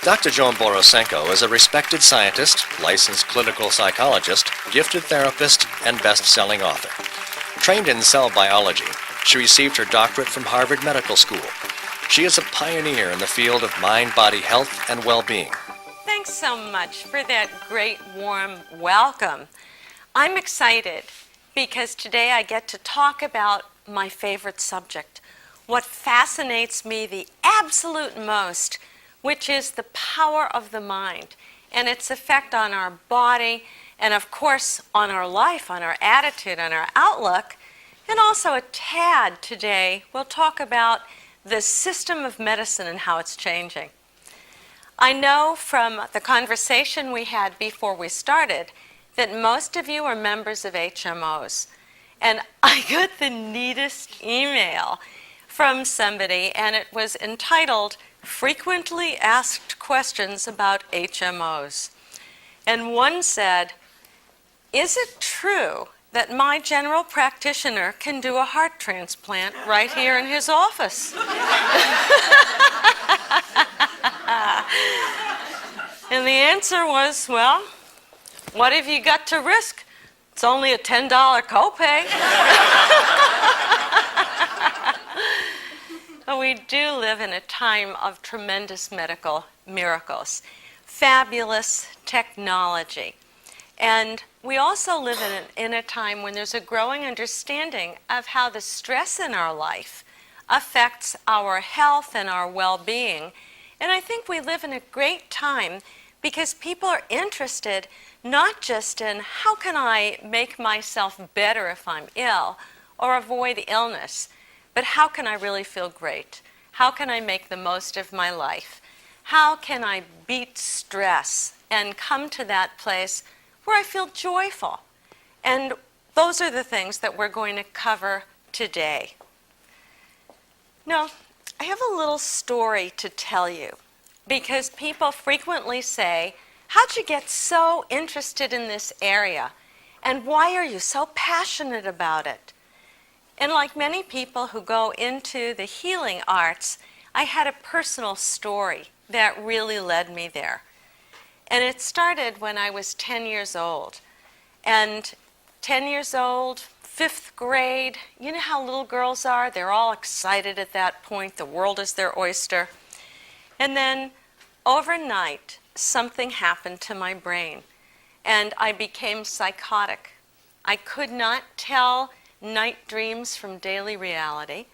Dr. Joan Borosenko is a respected scientist, licensed clinical psychologist, gifted therapist, and best-selling author. Trained in cell biology, she received her doctorate from Harvard Medical School. She is a pioneer in the field of mind-body health and well-being. Thanks so much for that great warm welcome. I'm excited because today I get to talk about my favorite subject, what fascinates me the absolute most, which is the power of the mind and its effect on our body and, of course, on our life, on our attitude, on our outlook. And also a tad today, we'll talk about the system of medicine and how it's changing. I know from the conversation we had before we started that most of you are members of HMOs. And I got the neatest email from somebody, and it was entitled, Frequently Asked Questions About HMOs. And one said, is it true that my general practitioner can do a heart transplant right here in his office? And the answer was, well, what have you got to risk? It's only a $10 copay. We do live in a time of tremendous medical miracles, fabulous technology. And we also live in a time when there's a growing understanding of how the stress in our life affects our health and our well-being. And I think we live in a great time because people are interested not just in how can I make myself better if I'm ill or avoid illness, but how can I really feel great? How can I make the most of my life? How can I beat stress and come to that place where I feel joyful? And those are the things that we're going to cover today. Now, I have a little story to tell you because people frequently say, how'd you get so interested in this area? And why are you so passionate about it? And like many people who go into the healing arts, I had a personal story that really led me there. And it started when I was 10 years old. And 10 years old, 5th grade, you know how little girls are? They're all excited at that point. The world is their oyster. And then overnight, something happened to my brain. And I became psychotic. I could not tell night dreams from daily reality.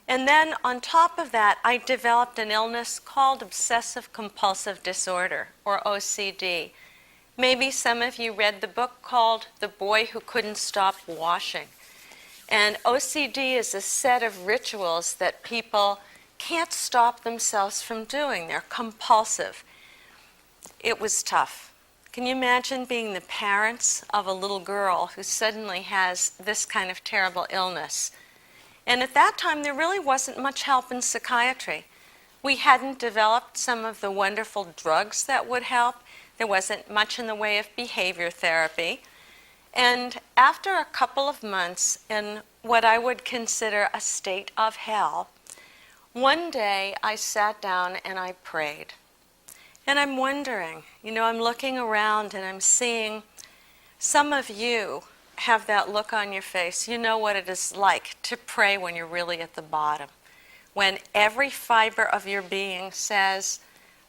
And then on top of that, I developed an illness called obsessive compulsive disorder, or OCD. Maybe some of you read the book called The Boy Who Couldn't Stop Washing. And OCD is a set of rituals that people can't stop themselves from doing. They're compulsive. It was tough. Can you imagine being the parents of a little girl who suddenly has this kind of terrible illness? And at that time, there really wasn't much help in psychiatry. We hadn't developed some of the wonderful drugs that would help. There wasn't much in the way of behavior therapy. And after a couple of months in what I would consider a state of hell, one day I sat down and I prayed. And I'm wondering, I'm looking around and I'm seeing some of you have that look on your face. You know what it is like to pray when you're really at the bottom. When every fiber of your being says,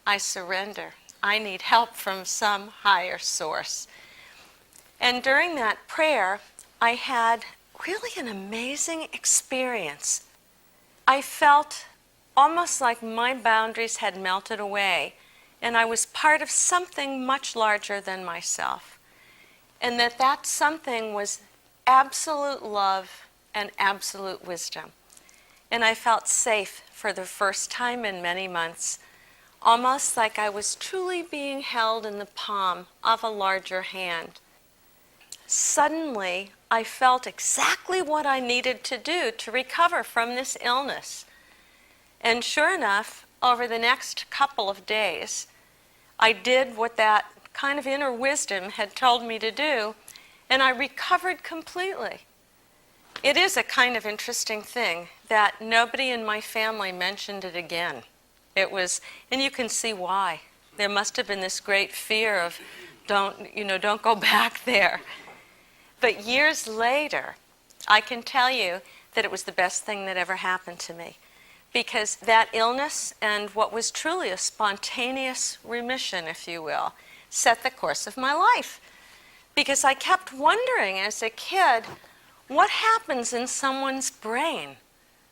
I surrender. I need help from some higher source. And during that prayer, I had really an amazing experience. I felt almost like my boundaries had melted away. And I was part of something much larger than myself. And that something was absolute love and absolute wisdom. And I felt safe for the first time in many months, almost like I was truly being held in the palm of a larger hand. Suddenly, I felt exactly what I needed to do to recover from this illness. And sure enough, over the next couple of days, I did what that kind of inner wisdom had told me to do, and I recovered completely. it is a kind of interesting thing that nobody in my family mentioned it again. It was, and you can see why. There must have been this great fear of don't go back there. But years later, I can tell you that it was the best thing that ever happened to me. Because that illness and what was truly a spontaneous remission, if you will, set the course of my life. Because I kept wondering as a kid, what happens in someone's brain?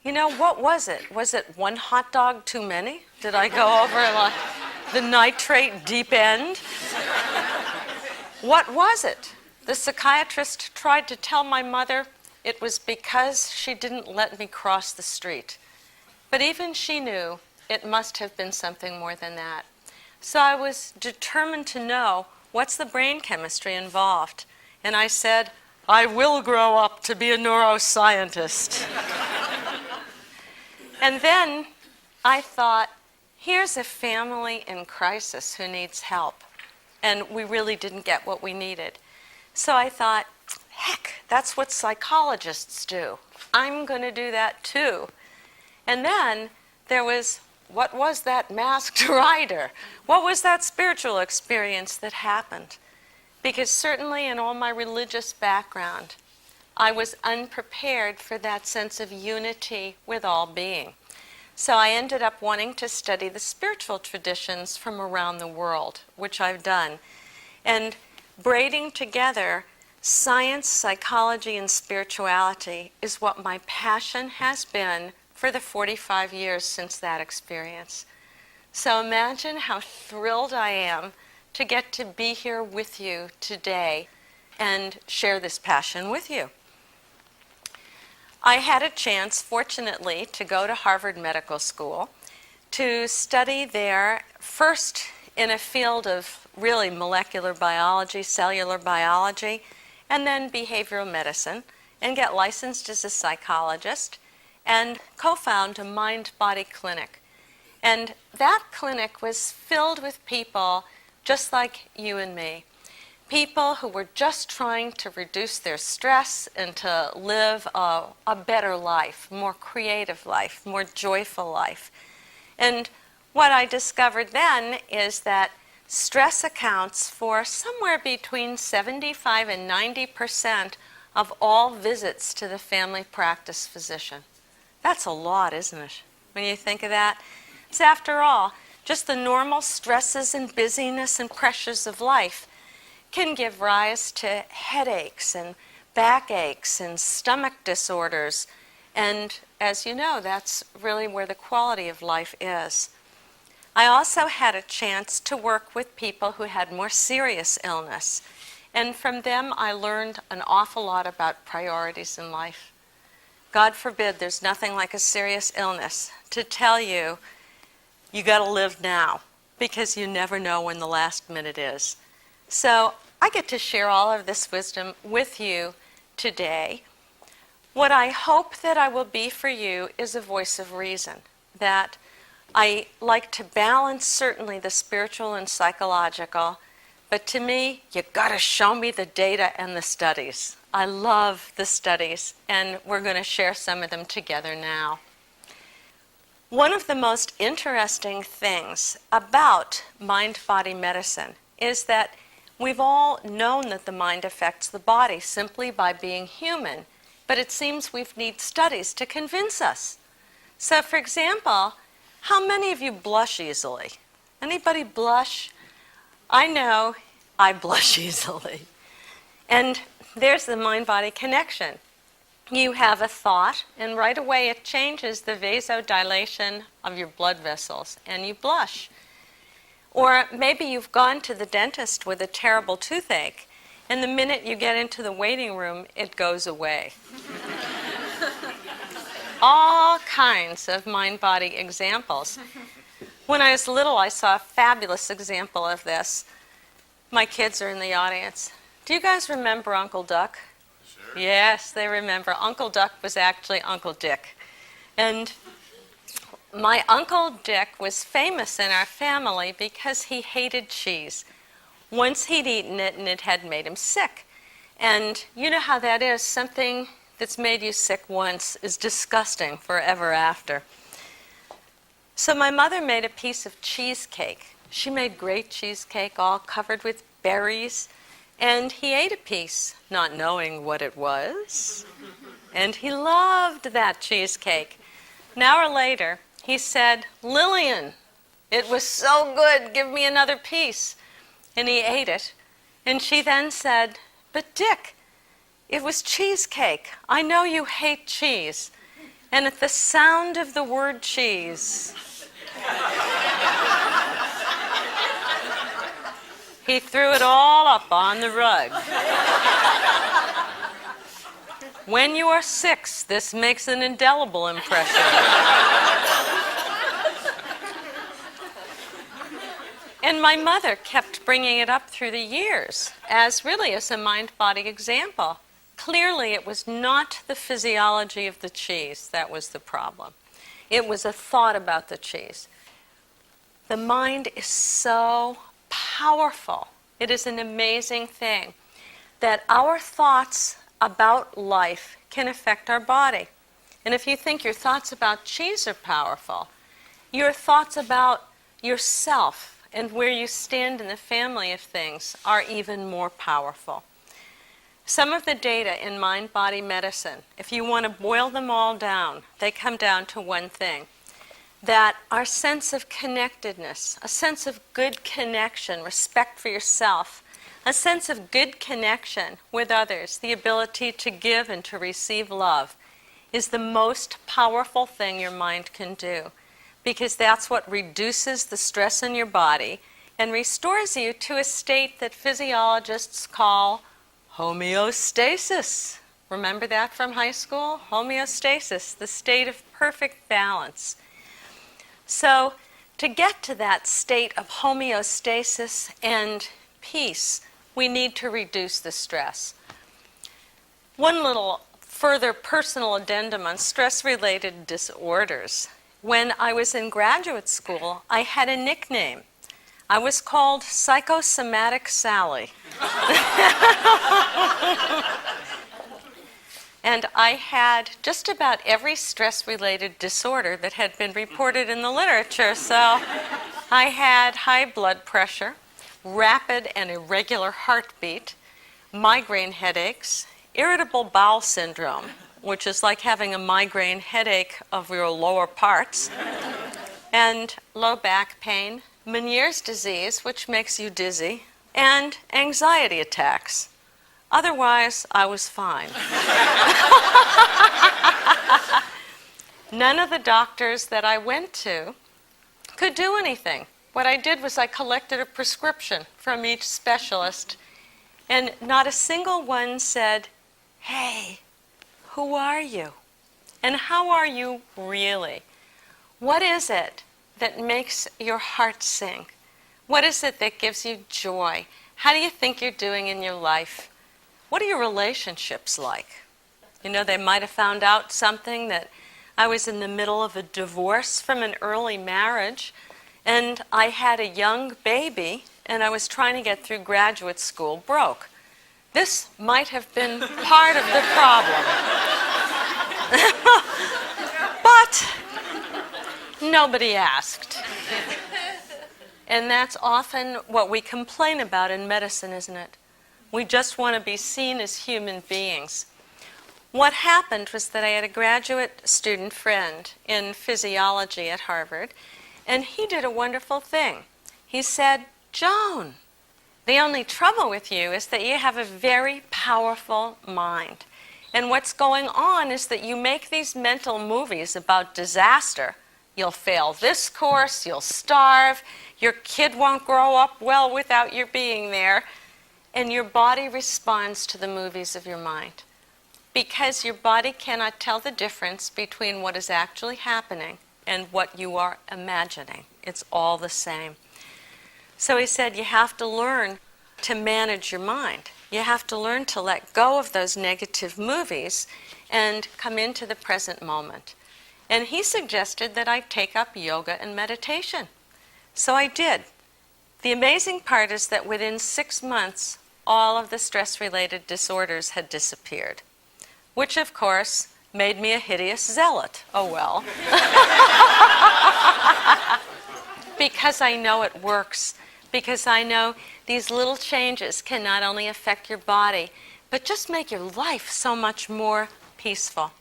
What was it? Was it one hot dog too many? Did I go over like the nitrate deep end? What was it? The psychiatrist tried to tell my mother it was because she didn't let me cross the street. But even she knew it must have been something more than that. So I was determined to know what's the brain chemistry involved. And I said, I will grow up to be a neuroscientist. And then I thought, here's a family in crisis who needs help. And we really didn't get what we needed. So I thought, heck, that's what psychologists do. I'm going to do that too. And then there was, what was that masked rider? What was that spiritual experience that happened? Because certainly in all my religious background, I was unprepared for that sense of unity with all being. So I ended up wanting to study the spiritual traditions from around the world, which I've done. And braiding together science, psychology, and spirituality is what my passion has been for the 45 years since that experience. So imagine how thrilled I am to get to be here with you today and share this passion with you. I had a chance, fortunately, to go to Harvard Medical School to study there, first in a field of really molecular biology, cellular biology, and then behavioral medicine, and get licensed as a psychologist, and co-found a mind-body clinic. And that clinic was filled with people just like you and me. People who were just trying to reduce their stress and to live a better life, more creative life, more joyful life. And what I discovered then is that stress accounts for somewhere between 75 and 90% of all visits to the family practice physician. That's a lot, isn't it, when you think of that? It's, after all, just the normal stresses and busyness and pressures of life can give rise to headaches and backaches and stomach disorders. And as you know, that's really where the quality of life is. I also had a chance to work with people who had more serious illness. And from them, I learned an awful lot about priorities in life. God forbid, there's nothing like a serious illness to tell you, you got to live now, because you never know when the last minute is. So I get to share all of this wisdom with you today. What I hope that I will be for you is a voice of reason, that I like to balance certainly the spiritual and psychological, but to me, you got to show me the data and the studies. I love the studies, and we're going to share some of them together now. One of the most interesting things about mind-body medicine is that we've all known that the mind affects the body simply by being human, but it seems we need studies to convince us. So, for example, how many of you blush easily? Anybody blush? I know I blush easily. And there's the mind-body connection. You have a thought, and right away it changes the vasodilation of your blood vessels, and you blush. Or maybe you've gone to the dentist with a terrible toothache, and the minute you get into the waiting room, it goes away. All kinds of mind-body examples. When I was little, I saw a fabulous example of this. My kids are in the audience. Do you guys remember Uncle Duck? Sure. Yes, they remember. Uncle Duck was actually Uncle Dick. And my Uncle Dick was famous in our family because he hated cheese. Once he'd eaten it and it had made him sick. And you know how that is, something that's made you sick once is disgusting forever after. So my mother made a piece of cheesecake. She made great cheesecake, all covered with berries, and he ate a piece, not knowing what it was. And he loved that cheesecake. An hour later, he said, "Lillian, it was so good, give me another piece." And he ate it. And she then said, "But Dick, it was cheesecake. I know you hate cheese." And at the sound of the word cheese, he threw it all up on the rug. When you are 6, this makes an indelible impression. And my mother kept bringing it up through the years as a mind-body example. Clearly, it was not the physiology of the cheese that was the problem. It was a thought about the cheese. The mind is so powerful. It is an amazing thing that our thoughts about life can affect our body. And if you think your thoughts about cheese are powerful, your thoughts about yourself and where you stand in the family of things are even more powerful. Some of the data in mind-body medicine, if you want to boil them all down, they come down to one thing: that our sense of connectedness, a sense of good connection, respect for yourself, a sense of good connection with others, the ability to give and to receive love, is the most powerful thing your mind can do, because that's what reduces the stress in your body and restores you to a state that physiologists call homeostasis. Remember that from high school? Homeostasis, the state of perfect balance. So to get to that state of homeostasis and peace, we need to reduce the stress. One little further personal addendum on stress-related disorders. When I was in graduate school, I had a nickname. I was called Psychosomatic Sally. And I had just about every stress-related disorder that had been reported in the literature. So I had high blood pressure, rapid and irregular heartbeat, migraine headaches, irritable bowel syndrome, which is like having a migraine headache of your lower parts, and low back pain, Meniere's disease, which makes you dizzy, and anxiety attacks. Otherwise, I was fine. None of the doctors that I went to could do anything. What I did was I collected a prescription from each specialist, and not a single one said, "Hey, who are you? And how are you really? What is it that makes your heart sing? What is it that gives you joy? How do you think you're doing in your life? What are your relationships like?" You know, they might have found out something that I was in the middle of a divorce from an early marriage, and I had a young baby, and I was trying to get through graduate school broke. This might have been part of the problem. But nobody asked. And that's often what we complain about in medicine, isn't it? We just want to be seen as human beings. What happened was that I had a graduate student friend in physiology at Harvard, and he did a wonderful thing. He said, "Joan, the only trouble with you is that you have a very powerful mind. And what's going on is that you make these mental movies about disaster. You'll fail this course, you'll starve, your kid won't grow up well without your being there, and your body responds to the movies of your mind. Because your body cannot tell the difference between what is actually happening and what you are imagining. It's all the same." So he said, you have to learn to manage your mind. You have to learn to let go of those negative movies and come into the present moment. And he suggested that I take up yoga and meditation. So I did. The amazing part is that within 6 months, all of the stress-related disorders had disappeared. which of course made me a hideous zealot. Oh well. Because I know it works. Because I know these little changes can not only affect your body, but just make your life so much more peaceful.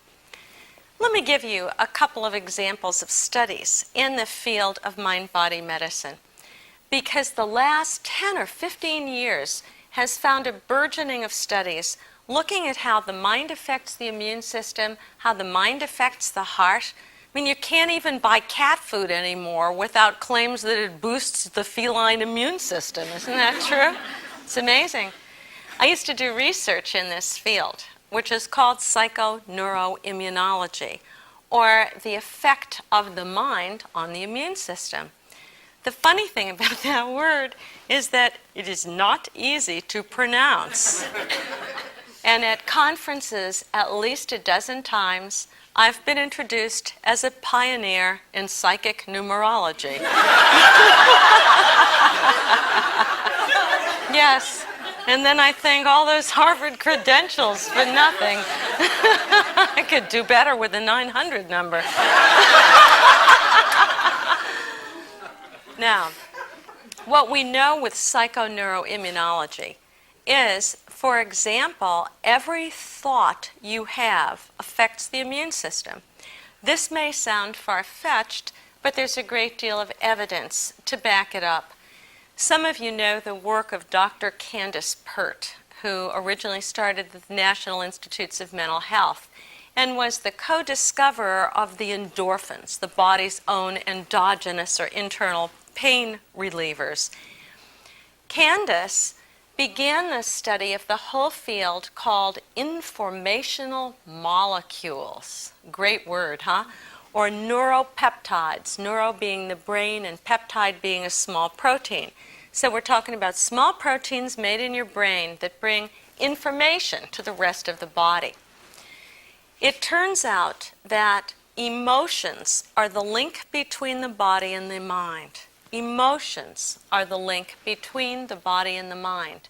Let me give you a couple of examples of studies in the field of mind-body medicine. Because the last 10 or 15 years has found a burgeoning of studies looking at how the mind affects the immune system, how the mind affects the heart. I mean, you can't even buy cat food anymore without claims that it boosts the feline immune system. Isn't that true? It's amazing. I used to do research in this field, which is called psychoneuroimmunology, or the effect of the mind on the immune system. The funny thing about that word is that it is not easy to pronounce. And at conferences, at least a dozen times, I've been introduced as a pioneer in psychic numerology. Yes, and then I think all those Harvard credentials for nothing. I could do better with the 900 number. Now, what we know with psychoneuroimmunology is, for example, every thought you have affects the immune system. This may sound far-fetched, but there's a great deal of evidence to back it up. Some of you know the work of Dr. Candace Pert, who originally started the National Institutes of Mental Health and was the co-discoverer of the endorphins, the body's own endogenous or internal pain relievers. Candace began the study of the whole field called informational molecules. Great word, huh? Or neuropeptides, neuro being the brain and peptide being a small protein. So we're talking about small proteins made in your brain that bring information to the rest of the body. It turns out that emotions are the link between the body and the mind. Emotions are the link between the body and the mind.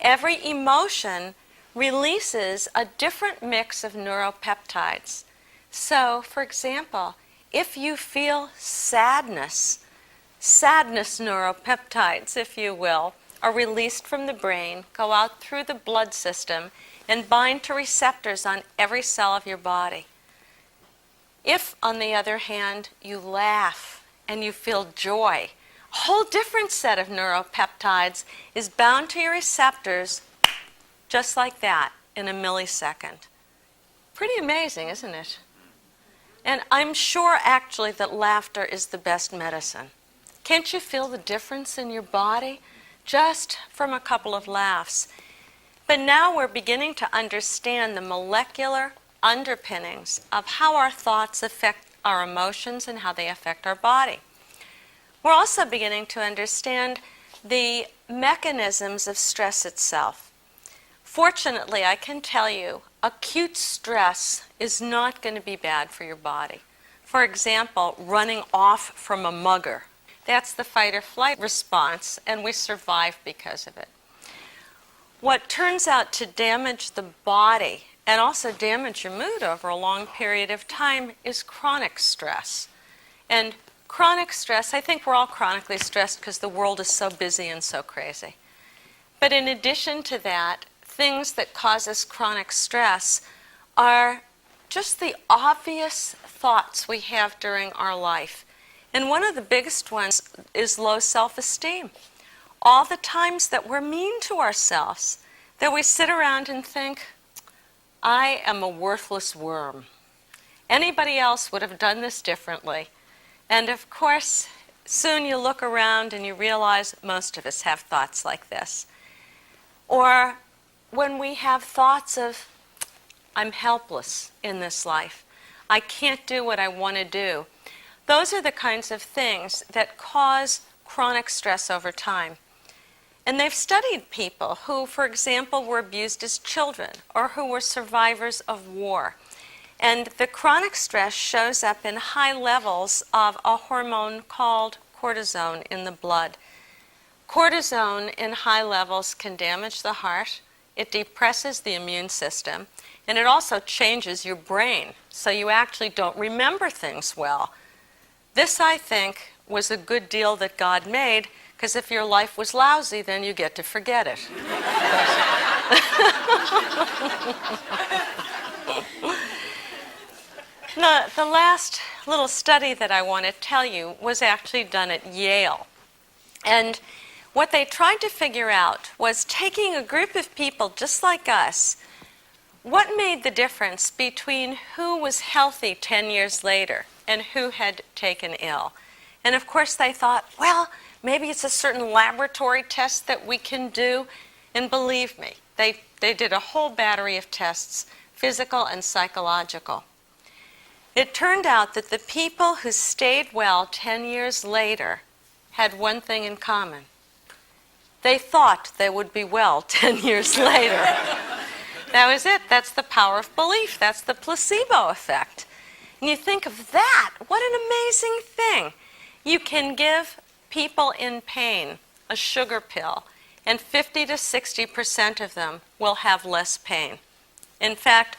Every emotion releases a different mix of neuropeptides. So, for example, if you feel sadness neuropeptides, if you will, are released from the brain, go out through the blood system, and bind to receptors on every cell of your body. If, on the other hand, you laugh and you feel joy, a whole different set of neuropeptides is bound to your receptors just like that in a millisecond. Pretty amazing, isn't it? And I'm sure actually that laughter is the best medicine. Can't you feel the difference in your body just from a couple of laughs? But now we're beginning to understand the molecular underpinnings of how our thoughts affect our emotions and how they affect our body. We're also beginning to understand the mechanisms of stress itself. Fortunately, I can tell you, acute stress is not going to be bad for your body. For example, running off from a mugger. That's the fight or flight response, and we survive because of it. What turns out to damage the body and also damage your mood over a long period of time is chronic stress. And chronic stress, I think we're all chronically stressed because the world is so busy and so crazy. But in addition to that, things that cause us chronic stress are just the obvious thoughts we have during our life. And one of the biggest ones is low self-esteem. All the times that we're mean to ourselves, that we sit around and think, I am a worthless worm. Anybody else would have done this differently. And of course, soon you look around and you realize most of us have thoughts like this. Or when we have thoughts of, I'm helpless in this life. I can't do what I want to do. Those are the kinds of things that cause chronic stress over time. And they've studied people who, for example, were abused as children or who were survivors of war. And the chronic stress shows up in high levels of a hormone called cortisone in the blood. Cortisone in high levels can damage the heart. It depresses the immune system. And it also changes your brain, so you actually don't remember things well. This, I think, was a good deal that God made, because if your life was lousy, then you get to forget it. The last little study that I want to tell you was actually done at Yale. And what they tried to figure out was taking a group of people just like us, what made the difference between who was healthy 10 years later and who had taken ill. And of course they thought, well, maybe it's a certain laboratory test that we can do. And believe me, they did a whole battery of tests, physical and psychological. It turned out that the people who stayed well 10 years later had one thing in common. They thought they would be well 10 years later. That was it. That's the power of belief. That's the placebo effect. And you think of that, what an amazing thing. You can give people in pain a sugar pill, and 50 to 60% of them will have less pain. In fact,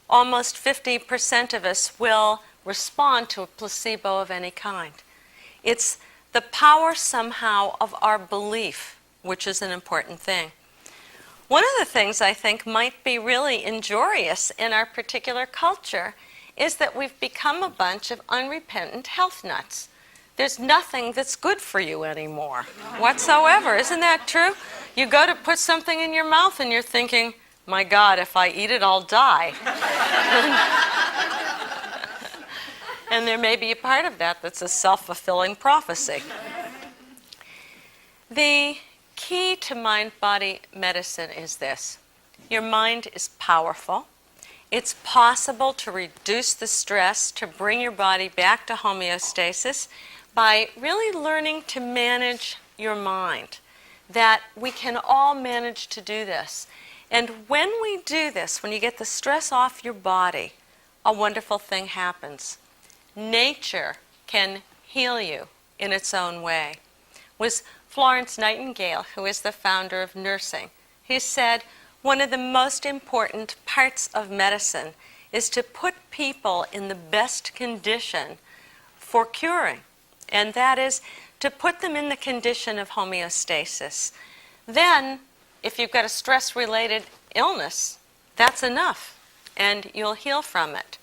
almost 50% of us will respond to a placebo of any kind. It's the power somehow of our belief, which is an important thing. One of the things I think might be really injurious in our particular culture is that we've become a bunch of unrepentant health nuts. There's nothing that's good for you anymore whatsoever. Isn't that true? You go to put something in your mouth and you're thinking, my God, if I eat it, I'll die. And there may be a part of that that's a self-fulfilling prophecy. The key to mind-body medicine is this. Your mind is powerful. It's possible to reduce the stress, to bring your body back to homeostasis by really learning to manage your mind. That we can all manage to do this. And when we do this, when you get the stress off your body, a wonderful thing happens. Nature can heal you in its own way. It was Florence Nightingale, who is the founder of nursing, who said one of the most important parts of medicine is to put people in the best condition for curing, and that is to put them in the condition of homeostasis. Then, if you've got a stress-related illness, that's enough, and you'll heal from it.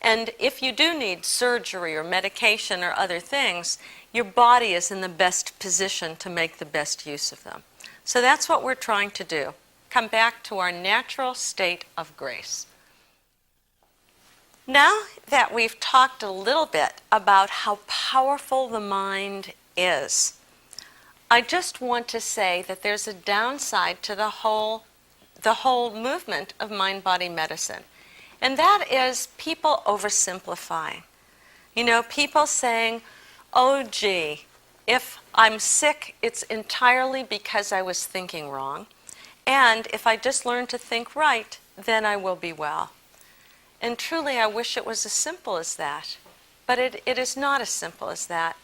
And if you do need surgery or medication or other things, your body is in the best position to make the best use of them. So that's what we're trying to do. Come back to our natural state of grace. Now that we've talked a little bit about how powerful the mind is, I just want to say that there's a downside to the whole movement of mind-body medicine. And that is people oversimplifying. You know, people saying, oh gee, if I'm sick, it's entirely because I was thinking wrong. And if I just learn to think right, then I will be well. And truly, I wish it was as simple as that. But it is not as simple as that.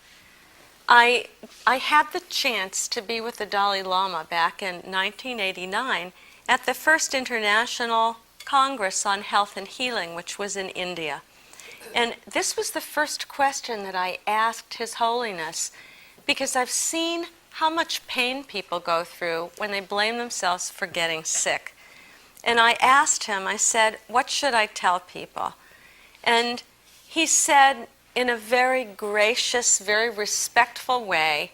I had the chance to be with the Dalai Lama back in 1989 at the first International Congress on Health and Healing, which was in India. And this was the first question that I asked His Holiness, because I've seen how much pain people go through when they blame themselves for getting sick. And I asked him, I said, what should I tell people? And he said, in a very gracious, very respectful way,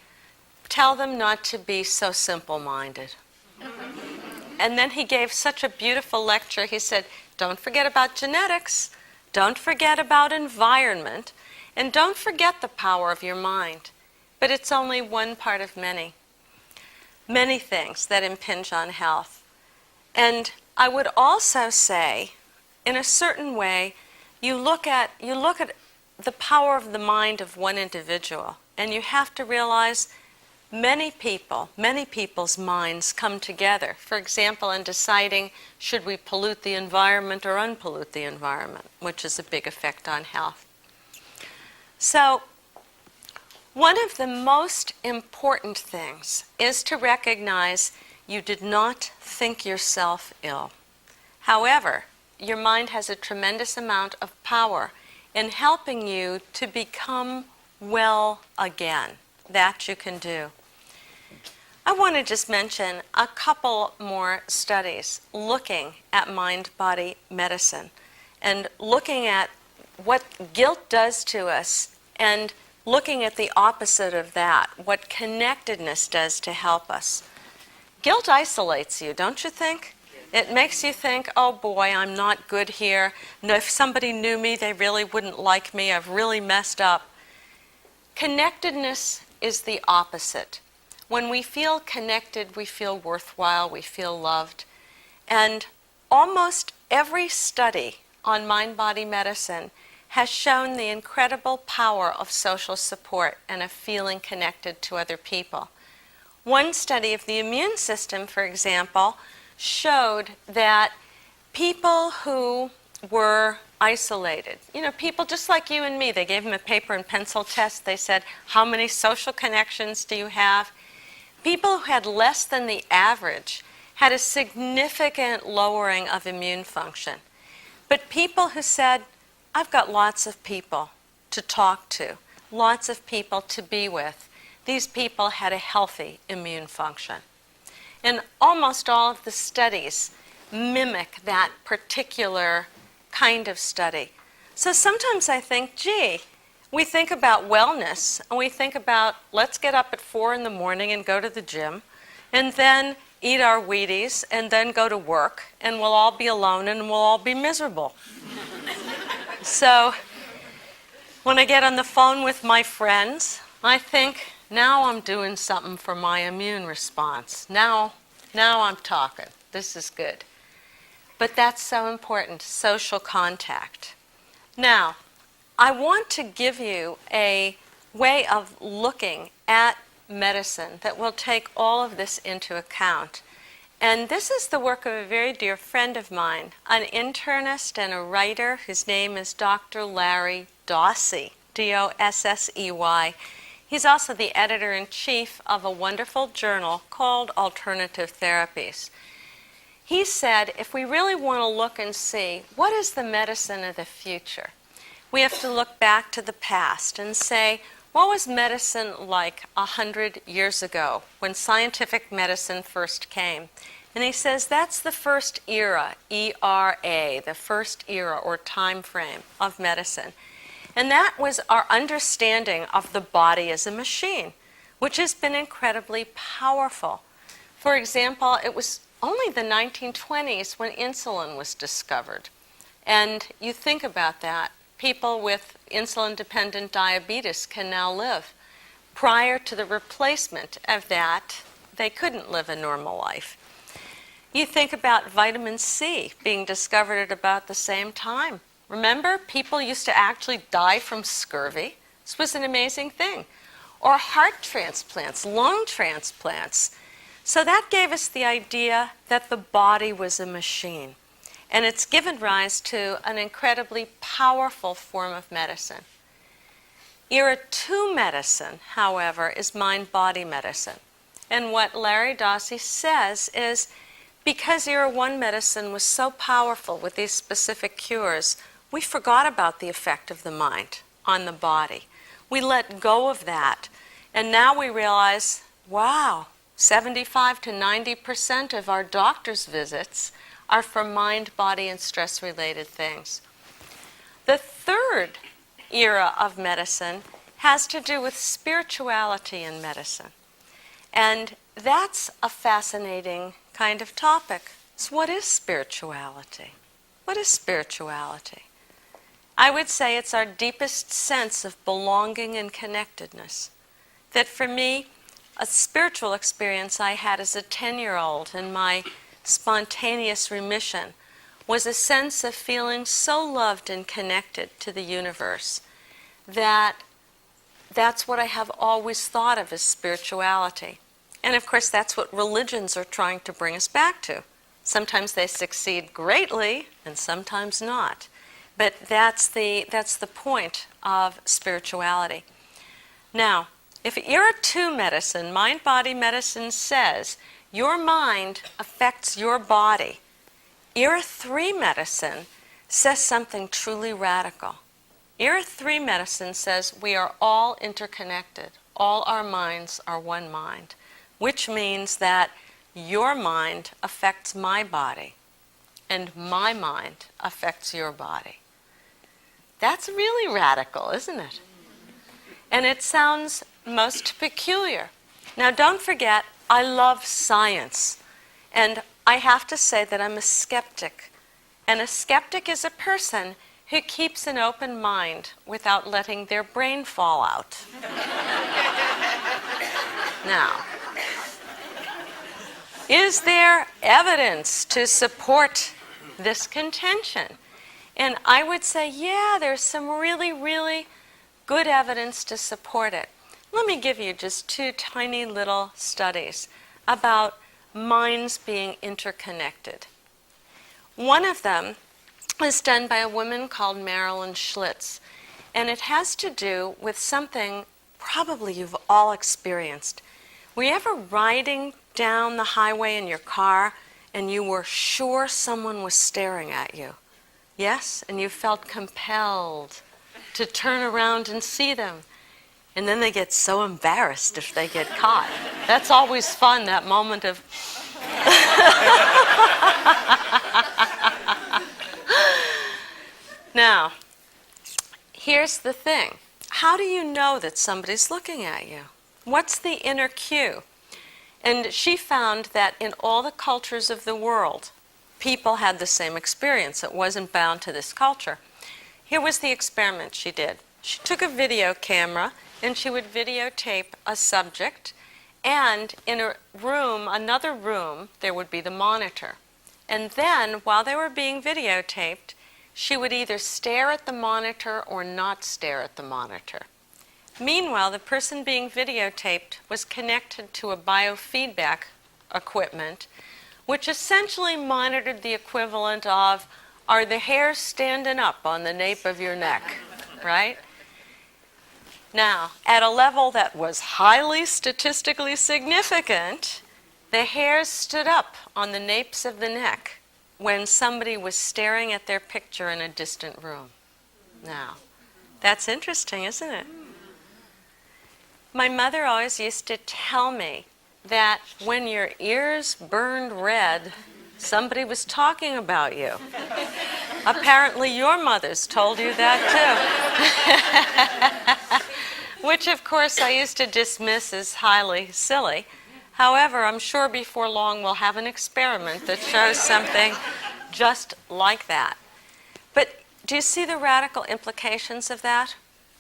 tell them not to be so simple-minded. And then he gave such a beautiful lecture. He said, don't forget about genetics, don't forget about environment, and don't forget the power of your mind. But it's only one part of many things that impinge on health. And I would also say, in a certain way, you look at the power of the mind of one individual, and you have to realize many people's minds come together. For example, in deciding should we pollute the environment or unpollute the environment, which is a big effect on health. So, one of the most important things is to recognize you did not think yourself ill. However, your mind has a tremendous amount of power in helping you to become well again. That you can do. I want to just mention a couple more studies looking at mind-body medicine and looking at what guilt does to us and looking at the opposite of that, what connectedness does to help us. Guilt isolates you, don't you think? It makes you think, oh boy, I'm not good here. No, if somebody knew me, they really wouldn't like me. I've really messed up. Connectedness is the opposite. When we feel connected, we feel worthwhile, we feel loved. And almost every study on mind-body medicine has shown the incredible power of social support and of feeling connected to other people. One study of the immune system, for example, showed that people who were isolated, people just like you and me, they gave them a paper and pencil test. They said, how many social connections do you have? People who had less than the average had a significant lowering of immune function. But people who said, I've got lots of people to talk to, lots of people to be with, these people had a healthy immune function. And almost all of the studies mimic that particular kind of study. So sometimes I think, gee, we think about wellness and we think about let's get up at 4 in the morning and go to the gym and then eat our Wheaties and then go to work and we'll all be alone and we'll all be miserable. So when I get on the phone with my friends, I think, now I'm doing something for my immune response. Now I'm talking. This is good. But that's so important, social contact. Now, I want to give you a way of looking at medicine that will take all of this into account. And this is the work of a very dear friend of mine, an internist and a writer whose name is Dr. Larry Dossey, Dossey. He's also the editor-in-chief of a wonderful journal called Alternative Therapies. He said, if we really want to look and see what is the medicine of the future, we have to look back to the past and say, what was medicine like 100 years ago when scientific medicine first came? And he says that's the first era, ERA, the first era or time frame of medicine. And that was our understanding of the body as a machine, which has been incredibly powerful. For example, it was only the 1920s when insulin was discovered. And you think about that. People with insulin-dependent diabetes can now live. Prior to the replacement of that, they couldn't live a normal life. You think about vitamin C being discovered at about the same time. Remember, people used to actually die from scurvy. This was an amazing thing. Or heart transplants, lung transplants. So that gave us the idea that the body was a machine. And it's given rise to an incredibly powerful form of medicine. Era 2 medicine, however, is mind-body medicine. And what Larry Dossey says is, because Era 1 medicine was so powerful with these specific cures, we forgot about the effect of the mind on the body. We let go of that. And now we realize, wow, 75 to 90% of our doctor's visits are for mind, body, and stress-related things. The third era of medicine has to do with spirituality in medicine. And that's a fascinating kind of topic. So what is spirituality? What is spirituality? I would say it's our deepest sense of belonging and connectedness. That for me, a spiritual experience I had as a 10-year-old in my spontaneous remission was a sense of feeling so loved and connected to the universe that that's what I have always thought of as spirituality. And of course, that's what religions are trying to bring us back to. Sometimes they succeed greatly and sometimes not. But that's the point of spirituality. Now, if Era 2 medicine, mind-body medicine, says your mind affects your body, Era 3 medicine says something truly radical. Era 3 medicine says we are all interconnected. All our minds are one mind, which means that your mind affects my body and my mind affects your body. That's really radical, isn't it? And it sounds most peculiar. Now, don't forget, I love science. And I have to say that I'm a skeptic. And a skeptic is a person who keeps an open mind without letting their brain fall out. Now, is there evidence to support this contention? And I would say, yeah, there's some really, really good evidence to support it. Let me give you just 2 tiny little studies about minds being interconnected. One of them was done by a woman called Marilyn Schlitz, and it has to do with something probably you've all experienced. Were you ever riding down the highway in your car and you were sure someone was staring at you? Yes? And you felt compelled to turn around and see them. And then they get so embarrassed if they get caught. That's always fun, that moment of... Now, here's the thing. How do you know that somebody's looking at you? What's the inner cue? And she found that in all the cultures of the world, people had the same experience. It wasn't bound to this culture. Here was the experiment she did. She took a video camera and she would videotape a subject, and in a room, another room, there would be the monitor. And then, while they were being videotaped, she would either stare at the monitor or not stare at the monitor. Meanwhile, the person being videotaped was connected to a biofeedback equipment, which essentially monitored the equivalent of, are the hairs standing up on the nape of your neck, right? Now, at a level that was highly statistically significant, the hairs stood up on the napes of the neck when somebody was staring at their picture in a distant room. Now, that's interesting, isn't it? My mother always used to tell me that when your ears burned red, somebody was talking about you. Apparently your mothers told you that too. Which, of course, I used to dismiss as highly silly. However, I'm sure before long we'll have an experiment that shows something just like that. But do you see the radical implications of that?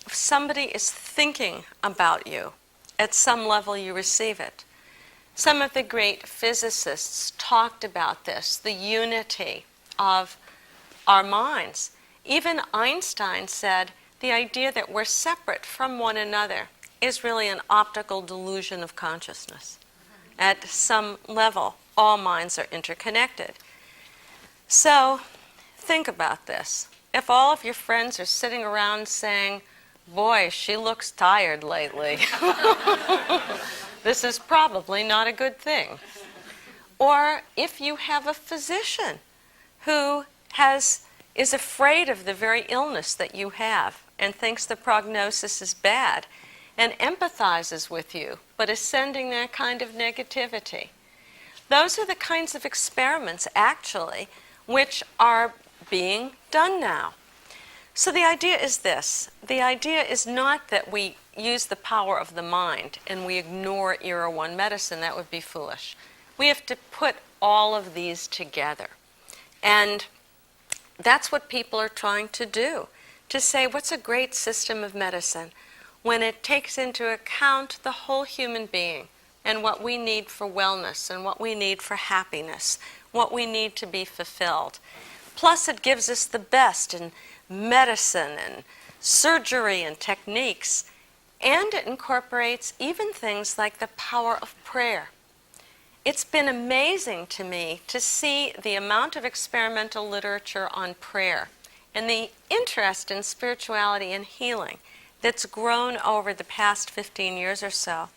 If somebody is thinking about you, at some level you receive it. Some of the great physicists talked about this, the unity of our minds. Even Einstein said the idea that we're separate from one another is really an optical delusion of consciousness. At some level, all minds are interconnected. So, think about this. If all of your friends are sitting around saying, boy, she looks tired lately, this is probably not a good thing. Or if you have a physician who is afraid of the very illness that you have and thinks the prognosis is bad and empathizes with you, but is sending that kind of negativity. Those are the kinds of experiments, actually, which are being done now. So the idea is this. The idea is not that we use the power of the mind and we ignore Era 1 medicine. That would be foolish. We have to put all of these together. And that's what people are trying to do, to say what's a great system of medicine when it takes into account the whole human being and what we need for wellness and what we need for happiness, what we need to be fulfilled. Plus it gives us the best in medicine and surgery and techniques, and it incorporates even things like the power of prayer. It's been amazing to me to see the amount of experimental literature on prayer and the interest in spirituality and healing that's grown over the past 15 years or so.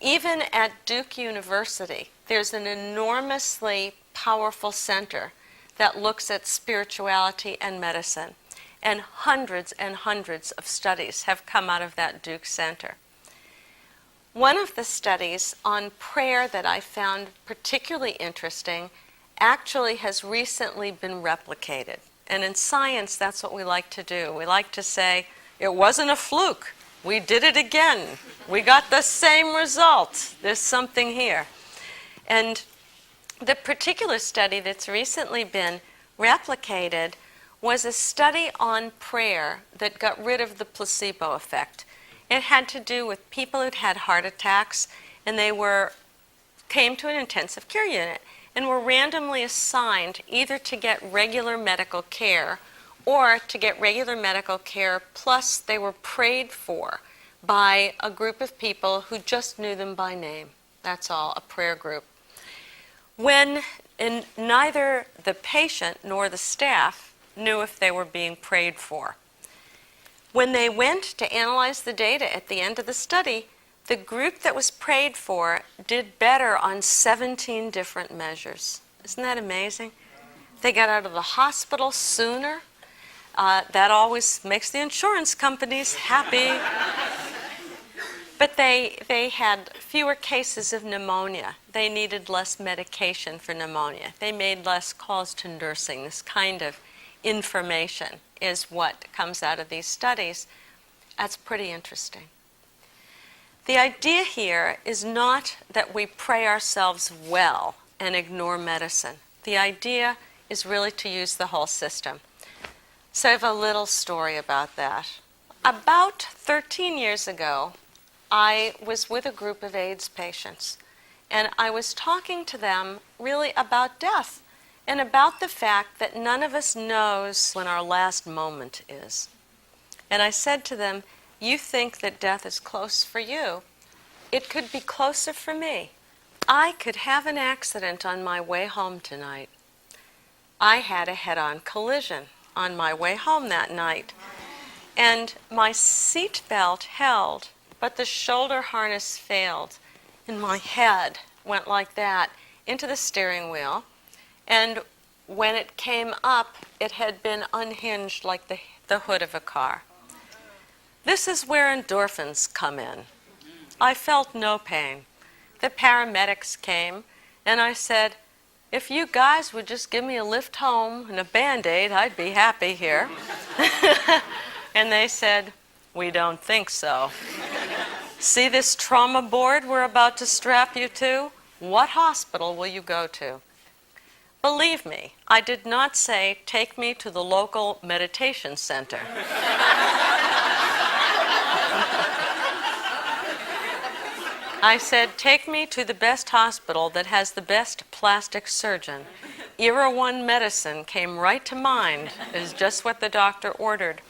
Even at Duke University, there's an enormously powerful center that looks at spirituality and medicine. And hundreds of studies have come out of that Duke Center. One of the studies on prayer that I found particularly interesting actually has recently been replicated. And in science, that's what we like to do. We like to say, it wasn't a fluke. We did it again. We got the same result. There's something here. And the particular study that's recently been replicated was a study on prayer that got rid of the placebo effect. It had to do with people who'd had heart attacks, and they came to an intensive care unit and were randomly assigned either to get regular medical care or to get regular medical care, plus they were prayed for by a group of people who just knew them by name. That's all, a prayer group. When neither the patient nor the staff knew if they were being prayed for. When they went to analyze the data at the end of the study, the group that was prayed for did better on 17 different measures. Isn't that amazing? They got out of the hospital sooner. That always makes the insurance companies happy. But they had fewer cases of pneumonia. They needed less medication for pneumonia. They made less calls to nursing. This kind of information is what comes out of these studies. That's pretty interesting. The idea here is not that we pray ourselves well and ignore medicine. The idea is really to use the whole system. So I have a little story about that. About 13 years ago, I was with a group of AIDS patients, and I was talking to them really about death and about the fact that none of us knows when our last moment is. And I said to them, you think that death is close for you. It could be closer for me. I could have an accident on my way home tonight. I had a head-on collision on my way home that night, and my seat belt held, but the shoulder harness failed, and my head went like that into the steering wheel, and when it came up, it had been unhinged like the hood of a car. This is where endorphins come in. I felt no pain. The paramedics came, and I said, if you guys would just give me a lift home and a Band-Aid, I'd be happy here. And they said, we don't think so. See this trauma board we're about to strap you to? What hospital will you go to? Believe me, I did not say, take me to the local meditation center. I said, take me to the best hospital that has the best plastic surgeon. Era One medicine came right to mind. It is just what the doctor ordered.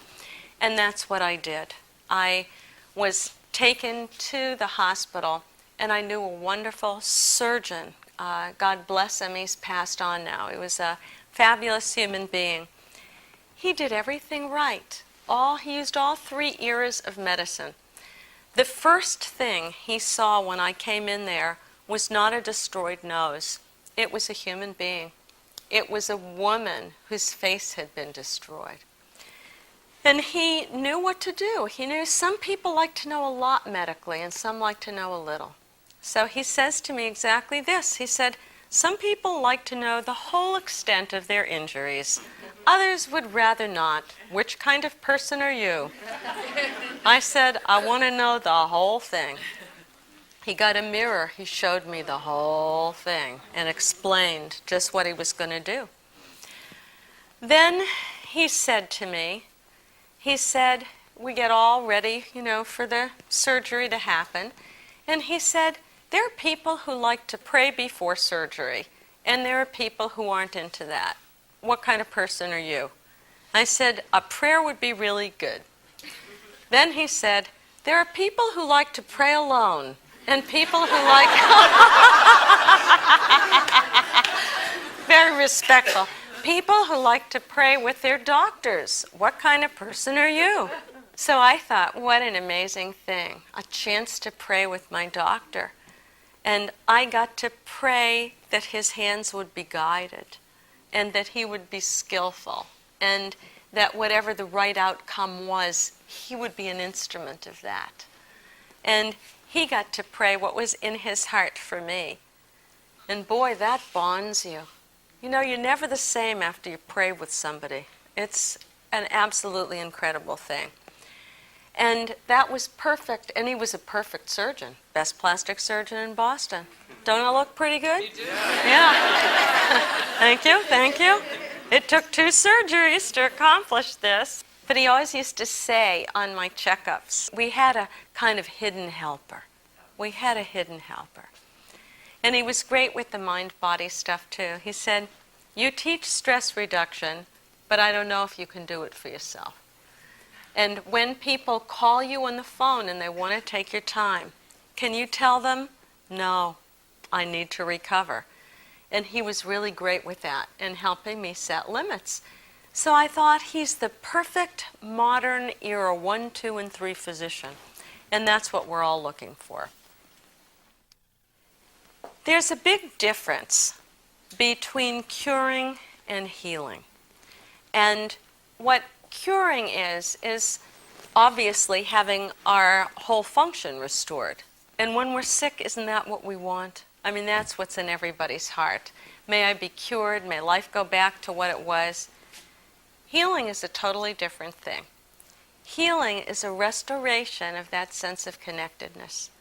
And that's what I did. I was taken to the hospital, and I knew a wonderful surgeon. God bless him, he's passed on now. He was a fabulous human being. He did everything right. He used all 3 eras of medicine. The first thing he saw when I came in there was not a destroyed nose. It was a human being. It was a woman whose face had been destroyed. And he knew what to do. He knew some people like to know a lot medically and some like to know a little. So he says to me exactly this. He said, some people like to know the whole extent of their injuries. Others would rather not. Which kind of person are you? I said, I want to know the whole thing. He got a mirror. He showed me the whole thing and explained just what he was going to do. Then he said to me, we get all ready, for the surgery to happen. And he said, there are people who like to pray before surgery, and there are people who aren't into that. What kind of person are you? I said, a prayer would be really good. Then he said, there are people who like to pray alone, and people who like... Very respectful. People who like to pray with their doctors. What kind of person are you? So I thought, what an amazing thing. A chance to pray with my doctor. And I got to pray that his hands would be guided, and that he would be skillful, and that whatever the right outcome was, he would be an instrument of that. And he got to pray what was in his heart for me. And boy, that bonds you. You know, you're never the same after you pray with somebody. It's an absolutely incredible thing. And that was perfect, and he was a perfect surgeon, best plastic surgeon in Boston. Don't I look pretty good? You do. Yeah. Thank you, thank you. It took 2 surgeries to accomplish this. But he always used to say on my checkups, we had a kind of hidden helper. We had a hidden helper. And he was great with the mind-body stuff too. He said, you teach stress reduction, but I don't know if you can do it for yourself. And when people call you on the phone and they want to take your time, can you tell them, no, I need to recover? And he was really great with that and helping me set limits. So I thought he's the perfect modern era 1, 2, and 3 physician. And that's what we're all looking for. There's a big difference between curing and healing. And what curing is obviously having our whole function restored. And when we're sick, isn't that what we want? I mean, that's what's in everybody's heart. May I be cured? May life go back to what it was? Healing is a totally different thing. Healing is a restoration of that sense of connectedness.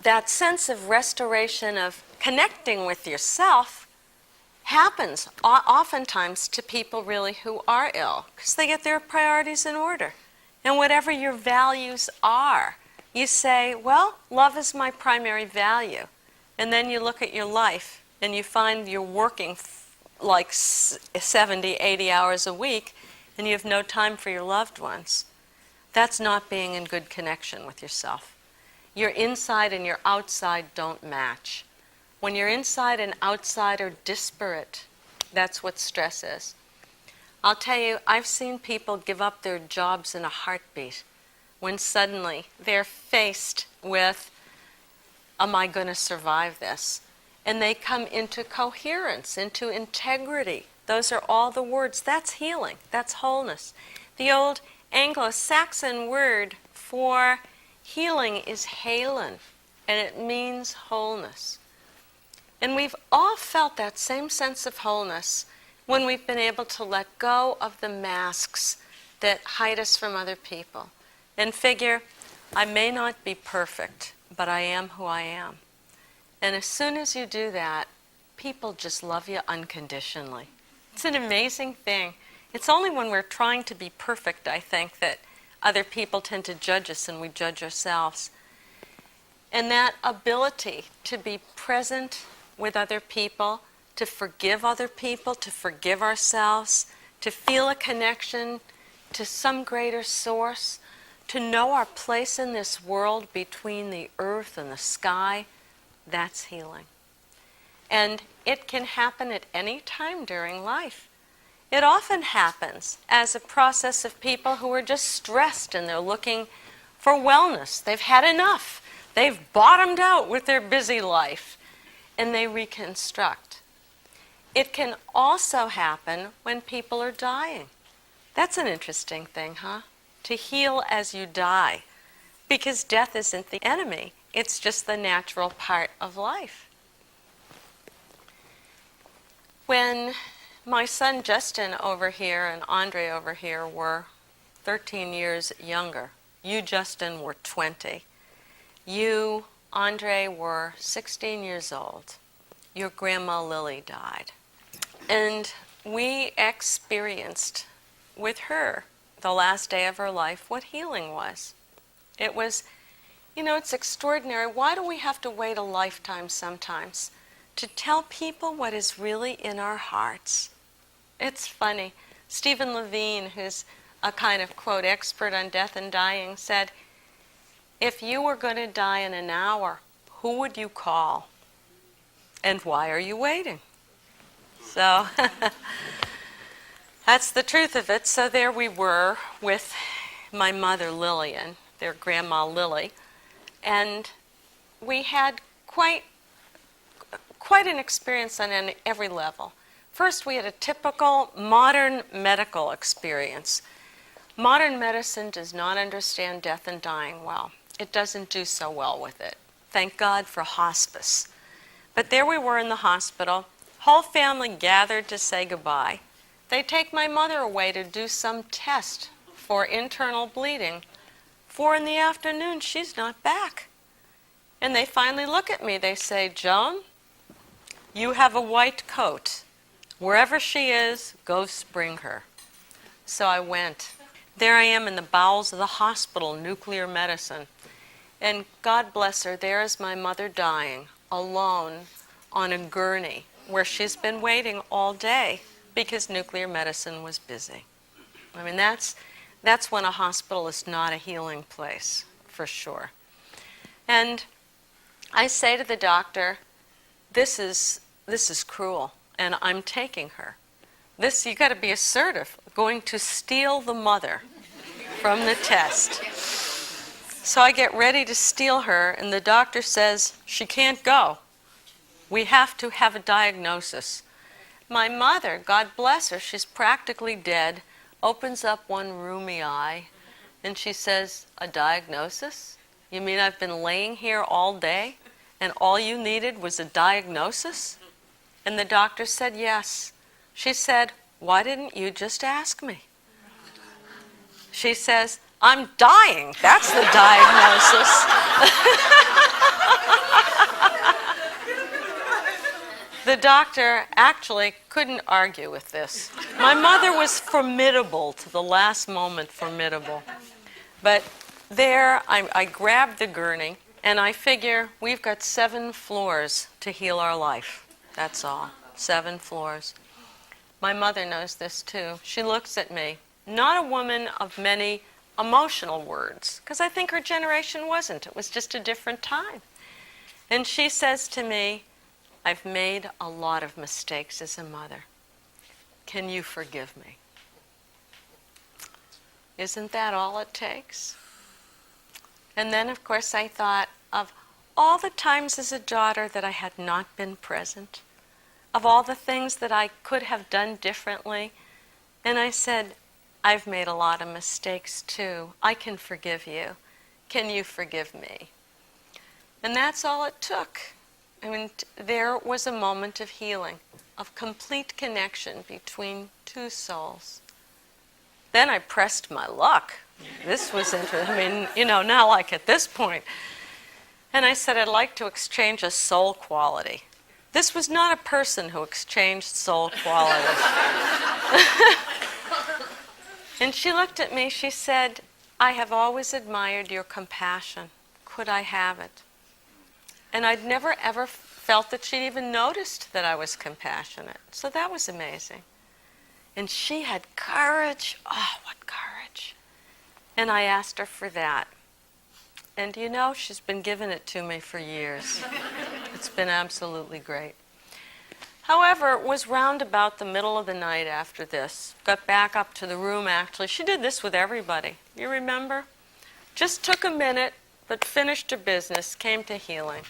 That sense of restoration of connecting with yourself happens oftentimes to people really who are ill, because they get their priorities in order. And whatever your values are, you say, well, love is my primary value. And then you look at your life and you find you're working like 70, 80 hours a week and you have no time for your loved ones. That's not being in good connection with yourself. Your inside and your outside don't match. When your inside and outside are disparate, that's what stress is. I'll tell you, I've seen people give up their jobs in a heartbeat when suddenly they're faced with, am I going to survive this? And they come into coherence, into integrity. Those are all the words. That's healing. That's wholeness. The old Anglo-Saxon word for healing is halen, and it means wholeness. And we've all felt that same sense of wholeness when we've been able to let go of the masks that hide us from other people and figure, I may not be perfect, but I am who I am. And as soon as you do that, people just love you unconditionally. It's an amazing thing. It's only when we're trying to be perfect, I think, that other people tend to judge us and we judge ourselves. And that ability to be present with other people, to forgive other people, to forgive ourselves, to feel a connection to some greater source, to know our place in this world between the earth and the sky, that's healing. And it can happen at any time during life. It often happens as a process of people who are just stressed and they're looking for wellness. They've had enough. They've bottomed out with their busy life, and they reconstruct. It can also happen when people are dying. That's an interesting thing, huh? To heal as you die, because death isn't the enemy. It's just the natural part of life. When my son Justin over here and Andre over here were 13 years younger, you, Justin, were 20. You, Andre, were 16 years old. Your grandma Lily died. And we experienced with her the last day of her life what healing was. It was, you know, it's extraordinary. Why do we have to wait a lifetime sometimes to tell people what is really in our hearts? It's funny. Stephen Levine, who's a kind of, quote, expert on death and dying, said, if you were going to die in an hour, who would you call? And why are you waiting? So that's the truth of it. So there we were with my mother Lillian, their grandma Lily, and we had quite an experience on every level. First, we had a typical modern medical experience. Modern medicine does not understand death and dying well. It doesn't do so well with it. Thank God for hospice. But there we were in the hospital, whole family gathered to say goodbye. They take my mother away to do some test for internal bleeding. 4 p.m, she's not back. And they finally look at me. They say, "Joan, you have a white coat. Wherever she is, go bring her." So I went. There I am in the bowels of the hospital, nuclear medicine. And God bless her, there is my mother dying, alone on a gurney, where she's been waiting all day because nuclear medicine was busy. I mean, that's when a hospital is not a healing place, for sure. And I say to the doctor, this is cruel, and I'm taking her. You got to be assertive. Going to steal the mother from the test. So I get ready to steal her, and the doctor says, she can't go. We have to have a diagnosis. My mother, God bless her, she's practically dead, opens up one rheumy eye, and she says, "A diagnosis? You mean I've been laying here all day, and all you needed was a diagnosis?" And the doctor said, "Yes." She said, "Why didn't you just ask me?" She says, "I'm dying. That's the diagnosis." The doctor actually couldn't argue with this. My mother was formidable to the last moment, formidable. But there, I grabbed the gurney, and I figure we've got 7 floors to heal our life. That's all. 7 floors. My mother knows this too. She looks at me, not a woman of many emotional words, because I think her generation wasn't. It was just a different time. And she says to me, "I've made a lot of mistakes as a mother. Can you forgive me?" Isn't that all it takes? And then, of course, I thought of all the times as a daughter that I had not been present, of all the things that I could have done differently. And I said, "I've made a lot of mistakes too. I can forgive you. Can you forgive me?" And that's all it took. I mean, there was a moment of healing, of complete connection between 2 souls. Then I pressed my luck. This was interesting. I mean, now like at this point. And I said, "I'd like to exchange a soul quality." This was not a person who exchanged soul qualities. And she looked at me, she said, "I have always admired your compassion. Could I have it?" And I'd never ever felt that she'd even noticed that I was compassionate. So that was amazing. And she had courage. Oh, what courage. And I asked her for that. And she's been giving it to me for years. It's been absolutely great. However, it was round about the middle of the night after this. Got back up to the room, actually. She did this with everybody. You remember? Just took a minute, but finished her business, came to healing.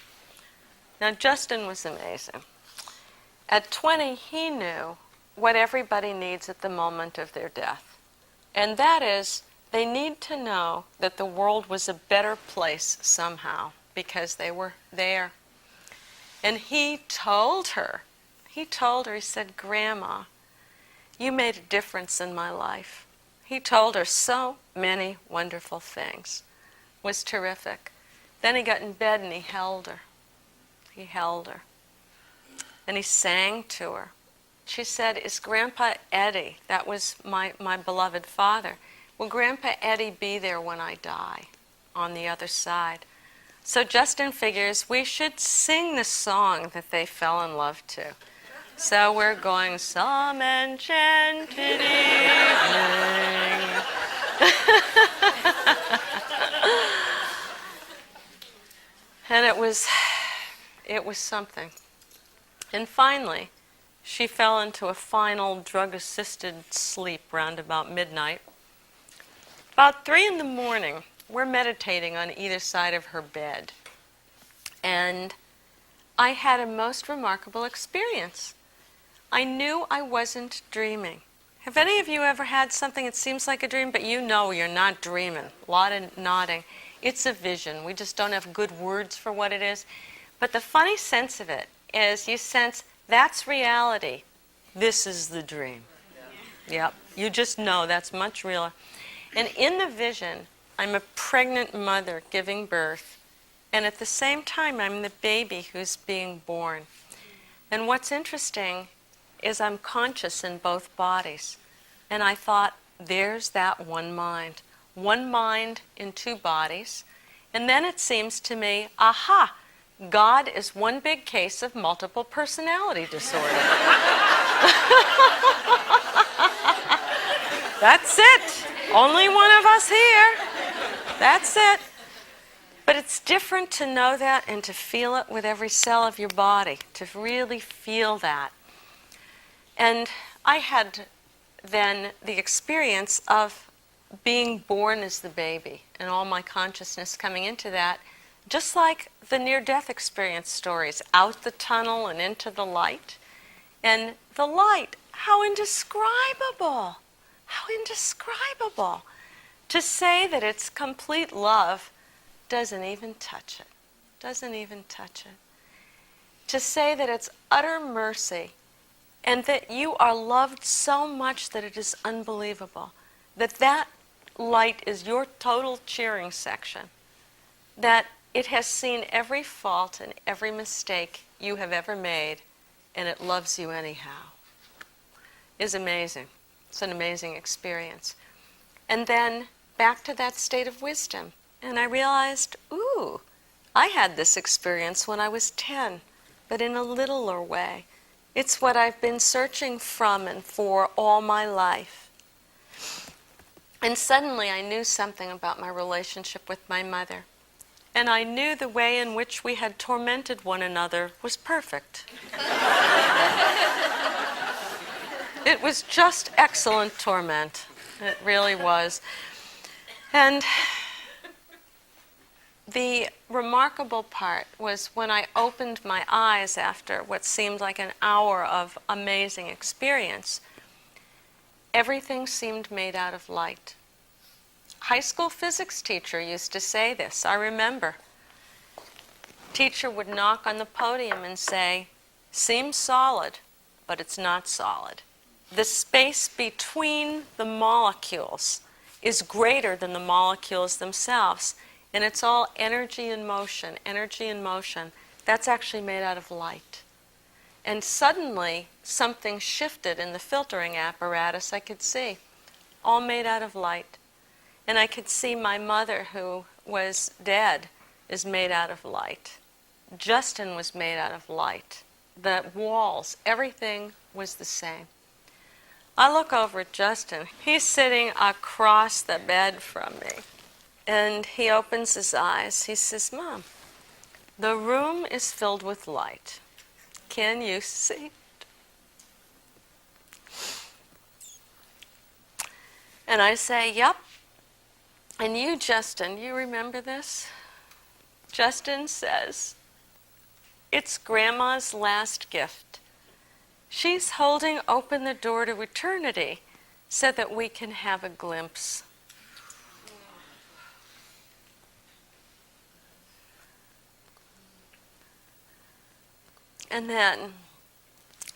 Now, Justin was amazing. At 20, he knew what everybody needs at the moment of their death. And that is, they need to know that the world was a better place somehow because they were there. And he told her, he said, "Grandma, you made a difference in my life." He told her so many wonderful things. It was terrific. Then he got in bed and he held her. He held her. And he sang to her. She said, "Is Grandpa Eddie," that was my beloved father, "will Grandpa Eddie be there when I die on the other side?" So Justin figures we should sing the song that they fell in love to. So we're going, "Some enchanted evening." And it was something. And finally, she fell into a final drug-assisted sleep round about midnight. About 3 a.m, we're meditating on either side of her bed. And I had a most remarkable experience. I knew I wasn't dreaming. Have any of you ever had something that seems like a dream, but you know you're not dreaming? A lot of nodding. It's a vision. We just don't have good words for what it is. But the funny sense of it is you sense that's reality. This is the dream. Yep. You just know that's much realer. And in the vision, I'm a pregnant mother giving birth. And at the same time, I'm the baby who's being born. And what's interesting is I'm conscious in both bodies. And I thought, there's that one mind. One mind in two bodies. And then it seems to me, aha, God is one big case of multiple personality disorder. That's it. Only one of us here. That's it. But it's different to know that and to feel it with every cell of your body, to really feel that. And I had then the experience of being born as the baby and all my consciousness coming into that, just like the near-death experience stories, out the tunnel and into the light. And the light, how indescribable, how indescribable. To say that it's complete love doesn't even touch it, doesn't even touch it. To say that it's utter mercy and that you are loved so much that it is unbelievable, that light is your total cheering section, that it has seen every fault and every mistake you have ever made, and it loves you anyhow, is amazing. It's an amazing experience. And then back to that state of wisdom. And I realized, ooh, I had this experience when I was 10, but in a littler way. It's what I've been searching from and for all my life. And suddenly I knew something about my relationship with my mother. And I knew the way in which we had tormented one another was perfect. It was just excellent torment. It really was. And the remarkable part was when I opened my eyes after what seemed like an hour of amazing experience, everything seemed made out of light. High school physics teacher used to say this, I remember. Teacher would knock on the podium and say, seems solid, but it's not solid. The space between the molecules is greater than the molecules themselves. And it's all energy in motion, energy in motion. That's actually made out of light. And suddenly, something shifted in the filtering apparatus I could see, all made out of light. And I could see my mother, who was dead, is made out of light. Justin was made out of light. The walls, everything was the same. I look over at Justin. He's sitting across the bed from me. And he opens his eyes. He says, Mom, the room is filled with light. Can you see it? And I say, yep. And you, Justin, you remember this? Justin says, it's Grandma's last gift. She's holding open the door to eternity so that we can have a glimpse. And then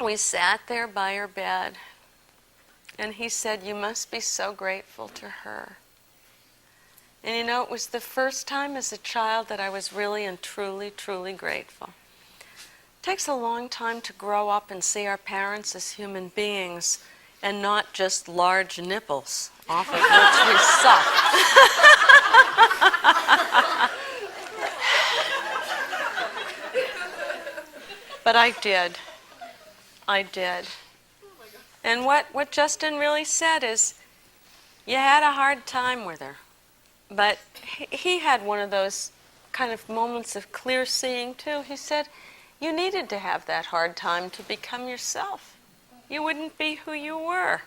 we sat there by her bed, and he said, you must be so grateful to her. And you know, it was the first time as a child that I was really and truly, truly grateful. It takes a long time to grow up and see our parents as human beings and not just large nipples off of which we suck. But I did. I did. And what Justin really said is, you had a hard time with her. But he had one of those kind of moments of clear seeing too. He said, you needed to have that hard time to become yourself. You wouldn't be who you were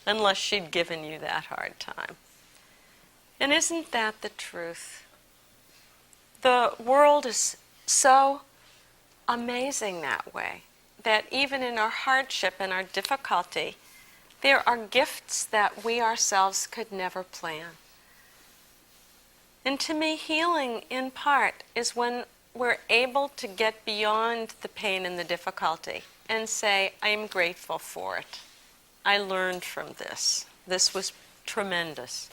unless she'd given you that hard time. And isn't that the truth? The world is so amazing that way, that even in our hardship and our difficulty, there are gifts that we ourselves could never plan. And to me, healing in part is when we're able to get beyond the pain and the difficulty and say, I am grateful for it. I learned from this. This was tremendous.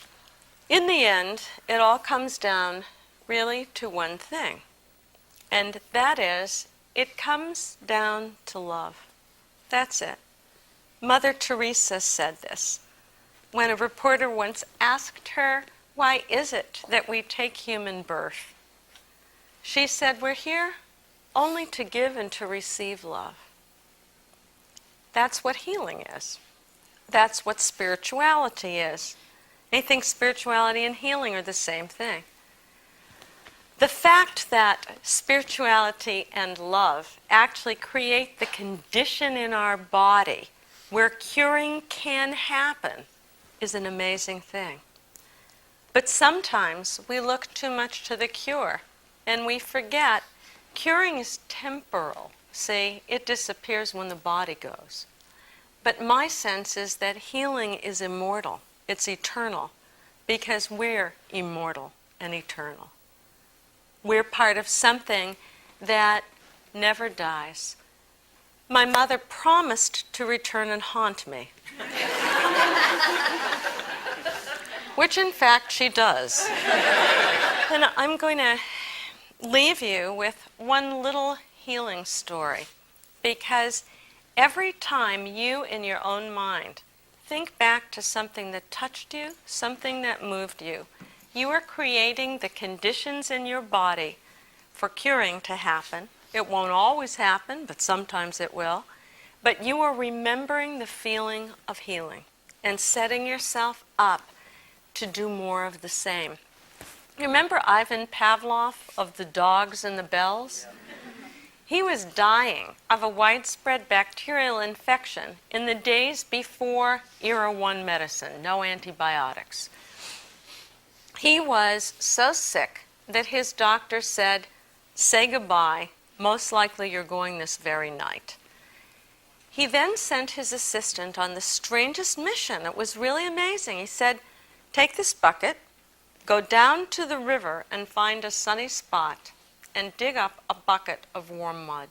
In the end, it all comes down really to one thing, and that is, it comes down to love. That's it. Mother Teresa said this when a reporter once asked her, why is it that we take human birth? She said, we're here only to give and to receive love. That's what healing is. That's what spirituality is. I think spirituality and healing are the same thing. The fact that spirituality and love actually create the condition in our body where curing can happen is an amazing thing. But sometimes we look too much to the cure and we forget curing is temporal. See, it disappears when the body goes. But my sense is that healing is immortal. It's eternal because we're immortal and eternal. We're part of something that never dies. My mother promised to return and haunt me. Which in fact she does. And I'm going to leave you with one little healing story, because every time you in your own mind think back to something that touched you, something that moved you, you are creating the conditions in your body for curing to happen. It won't always happen, but sometimes it will. But you are remembering the feeling of healing and setting yourself up to do more of the same. Remember Ivan Pavlov of the dogs and the bells? He was dying of a widespread bacterial infection in the days before Era 1 medicine, no antibiotics. He was so sick that his doctor said, say goodbye, most likely you're going this very night. He then sent his assistant on the strangest mission. It was really amazing. He said, take this bucket, go down to the river and find a sunny spot and dig up a bucket of warm mud.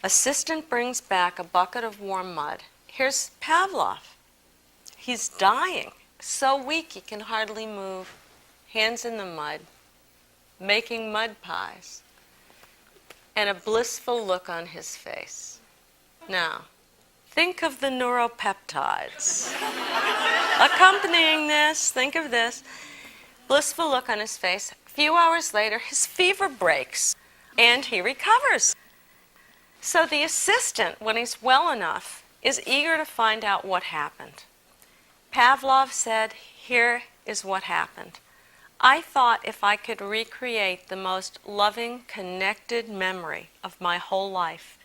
Assistant brings back a bucket of warm mud. Here's Pavlov. He's dying, so weak he can hardly move, hands in the mud, making mud pies, and a blissful look on his face. Now, think of the neuropeptides. Accompanying this, think of this. Blissful look on his face. A few hours later, his fever breaks, and he recovers. So the assistant, when he's well enough, is eager to find out what happened. Pavlov said, here is what happened. I thought if I could recreate the most loving, connected memory of my whole life,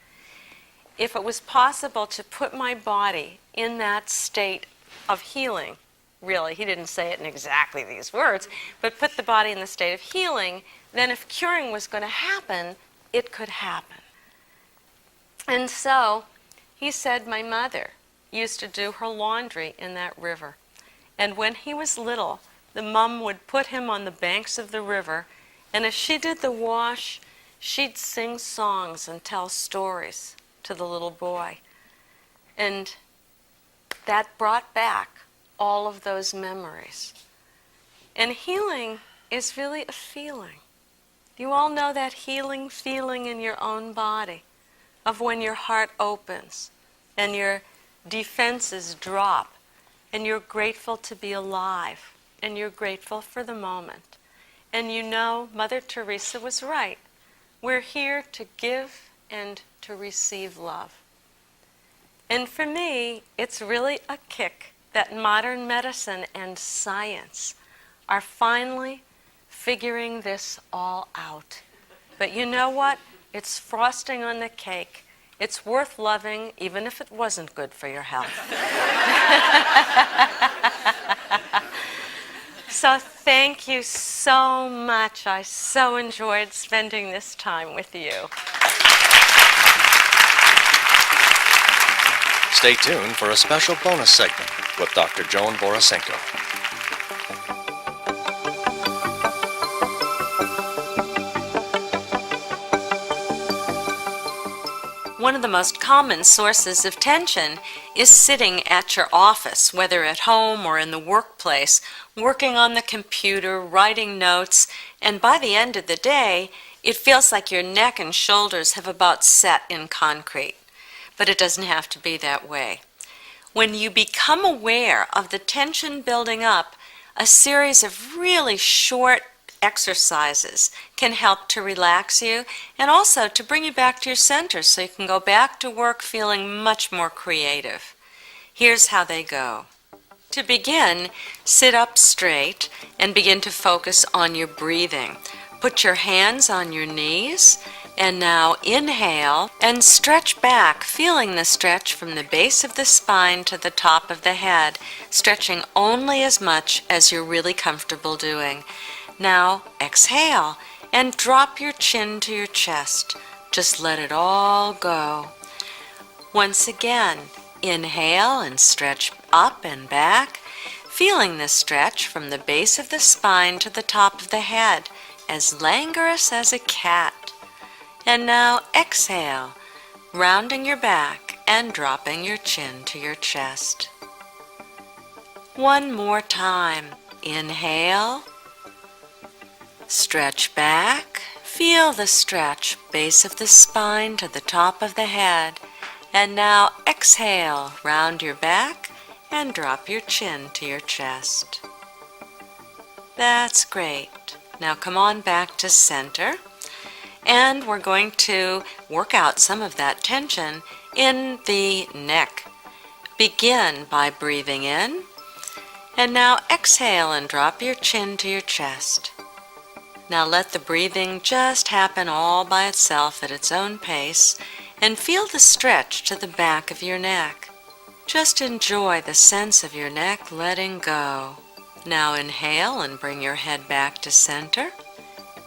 if it was possible to put my body in that state of healing, really, he didn't say it in exactly these words, but put the body in the state of healing, then if curing was going to happen, it could happen. And so he said my mother used to do her laundry in that river. And when he was little, the mom would put him on the banks of the river, and as she did the wash, she'd sing songs and tell stories to the little boy. And that brought back all of those memories. And healing is really a feeling. You all know that healing feeling in your own body of when your heart opens and your defenses drop and you're grateful to be alive and you're grateful for the moment. And you know Mother Teresa was right. We're here to give and to receive love. And for me, it's really a kick that modern medicine and science are finally figuring this all out. But you know what? It's frosting on the cake. It's worth loving, even if it wasn't good for your health. So thank you so much. I so enjoyed spending this time with you. Stay tuned for a special bonus segment with Dr. Joan Borisenko. One of the most common sources of tension is sitting at your office, whether at home or in the workplace, working on the computer, writing notes, and by the end of the day, it feels like your neck and shoulders have about set in concrete. But it doesn't have to be that way. When you become aware of the tension building up, a series of really short exercises can help to relax you and also to bring you back to your center so you can go back to work feeling much more creative. Here's how they go. To begin, sit up straight and begin to focus on your breathing. Put your hands on your knees and now inhale and stretch back, feeling the stretch from the base of the spine to the top of the head, stretching only as much as you're really comfortable doing. Now exhale and drop your chin to your chest. Just let it all go. Once again, inhale and stretch up and back, feeling the stretch from the base of the spine to the top of the head, as languorous as a cat. And now exhale, rounding your back and dropping your chin to your chest. One more time. Inhale. Stretch back, feel the stretch, base of the spine to the top of the head, and now exhale, round your back and drop your chin to your chest. That's great. Now come on back to center, and we're going to work out some of that tension in the neck. Begin by breathing in, and now exhale and drop your chin to your chest. Now let the breathing just happen all by itself at its own pace and feel the stretch to the back of your neck. Just enjoy the sense of your neck letting go. Now inhale and bring your head back to center.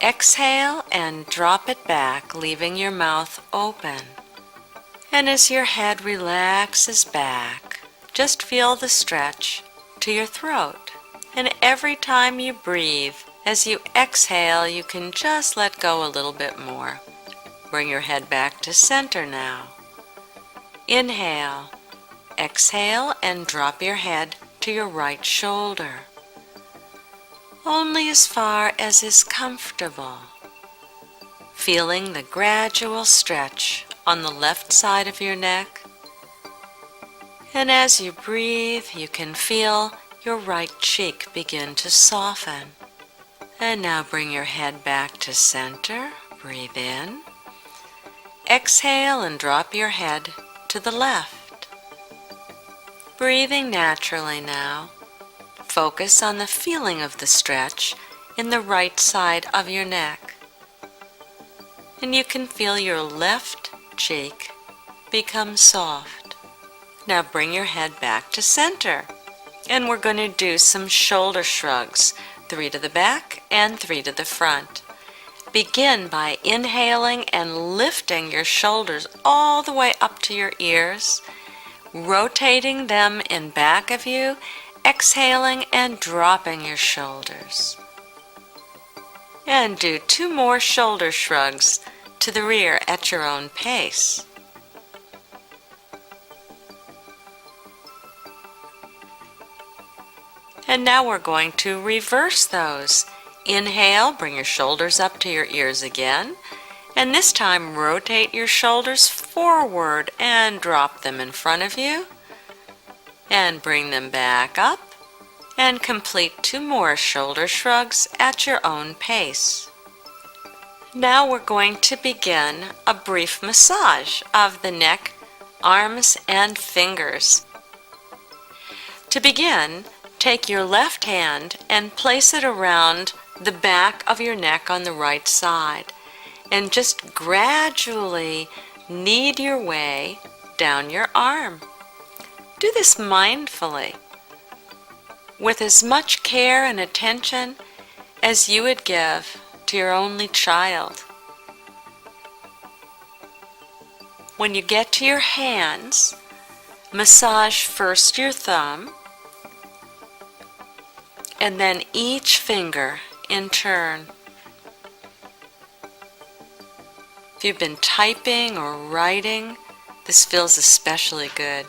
Exhale and drop it back, leaving your mouth open. And as your head relaxes back, just feel the stretch to your throat. And every time you breathe, as you exhale, you can just let go a little bit more. Bring your head back to center now. Inhale, exhale, and drop your head to your right shoulder. Only as far as is comfortable. Feeling the gradual stretch on the left side of your neck. And as you breathe, you can feel your right cheek begin to soften. And now bring your head back to center. Breathe in. Exhale and drop your head to the left. Breathing naturally now. Focus on the feeling of the stretch in the right side of your neck. And you can feel your left cheek become soft. Now bring your head back to center. And we're going to do some shoulder shrugs, 3 to the back and 3 to the front. Begin by inhaling and lifting your shoulders all the way up to your ears, rotating them in back of you, exhaling and dropping your shoulders. And do 2 more shoulder shrugs to the rear at your own pace. And now we're going to reverse those. Inhale, bring your shoulders up to your ears again, and this time rotate your shoulders forward and drop them in front of you, and bring them back up, and complete 2 more shoulder shrugs at your own pace. Now we're going to begin a brief massage of the neck, arms, and fingers. To begin, take your left hand and place it around the back of your neck on the right side, and just gradually knead your way down your arm. Do this mindfully, with as much care and attention as you would give to your only child. When you get to your hands, Massage first your thumb, and then each finger in turn. If you've been typing or writing, this feels especially good.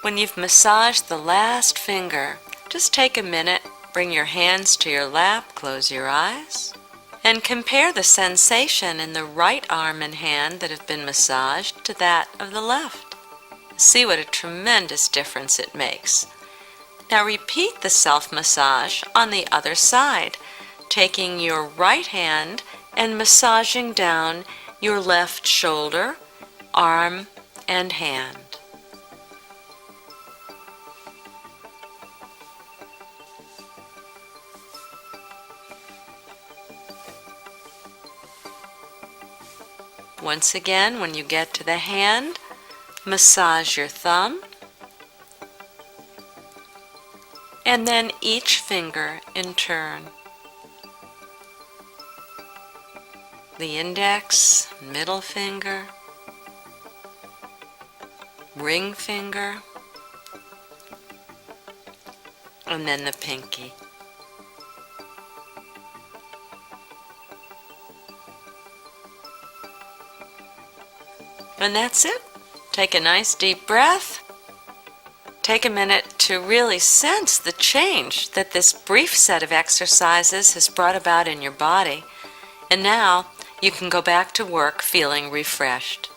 When you've massaged the last finger, just take a minute, bring your hands to your lap, close your eyes, and compare the sensation in the right arm and hand that have been massaged to that of the left. See what a tremendous difference it makes. Now repeat the self-massage on the other side, taking your right hand and massaging down your left shoulder, arm, and hand. Once again, when you get to the hand, massage your thumb, and then each finger in turn. The index, middle finger, ring finger, and then the pinky. And that's it. Take a nice deep breath. Take a minute to really sense the change that this brief set of exercises has brought about in your body. And now you can go back to work feeling refreshed.